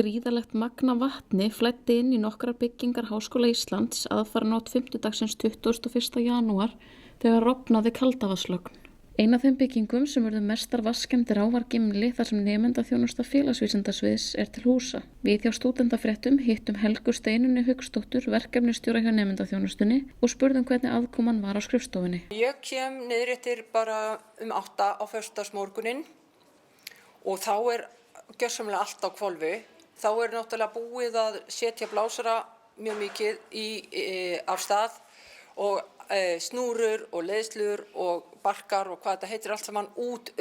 Gríðarlegt magn af vatni flæddi inn í nokkrar byggingar Háskóla Íslands aðfaranótt fimmtudagsins 21. janúar þegar rofnaði kaldavatnslögn. Ein af þeim byggingum sem urðu mestar vatnsskemmdir á var Gimli þar sem nemendaþjónusta félagsvísindasviðs til húsa. Við hjá Stúdentafréttum hittum Helgu Steinunni Hauksdóttur, verkefnisstjóra hjá nemendaþjónustunni og spurðum hvernig aðkoman var á skrifstofunni. Ég kem niður eftir bara 8 á föstudagsmorguninn og þá gjörsamlega allt á hvolfi. Þá náttúrulega búið að setja blásara mjög mikið af stað og snúrur og leiðslur og barkar og hvað þetta heitir allt saman út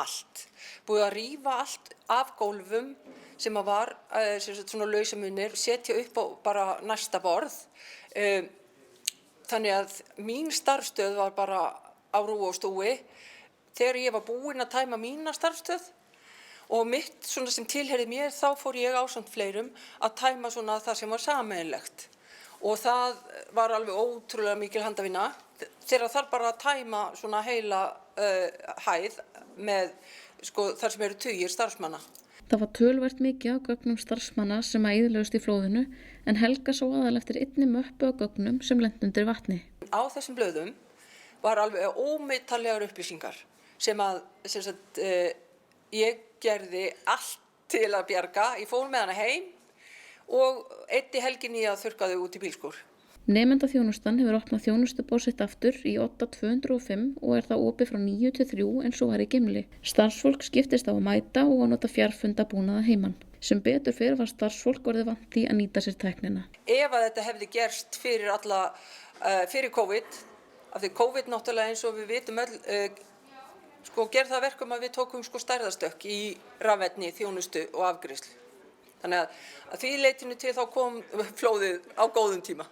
allt. Búið að rífa allt af gólfum sem var svona lausamunir, setja upp á bara næsta borð. Þannig að mín starfsstöð var bara á rúi og stúi. Þegar ég var búin að tæma mína starfsstöð og mitt svona sem tilheyrði mér, þá fór ég ásamt fleirum að tæma svona það sem var sameiginlegt. Og það var alveg ótrúlega mikil handavinna. Þegar þarf bara að tæma svona heila hæð með þar sem eru tugir starfsmanna. Það var töluvert mikið á gögnum starfsmanna sem eyðilögðust í flóðinu en Helga sá aðal eftir einni möppu á gögnum sem lenti undir vatni. Á þessum blöðum var alveg ómetanlegar upplýsingar sem ég gerði allt til að bjarga. Ég fór með hana heim og eyddi helginni í að þurrka þau út í bílskúr. Nemendaþjónustan hefur opnað þjónustubóð sitt aftur í 8-205 og það opið frá 9 til 3 eins og var í Gimli. Starfsfólk skiptist á að mæta og að nota fjarfundabúnaða heiman. Sem betur fyrir var starfsfólk orðið vant því að nýta sér tæknina. Ef að þetta hefði gerst fyrir COVID, af því COVID náttúrulega eins og við vitum öll, gerði það verkum að við tókum stærðastökk í rafvetni, þjónustu og afgreiðslu. Þannig að því leytinu til þá kom flóðið á góðum tíma.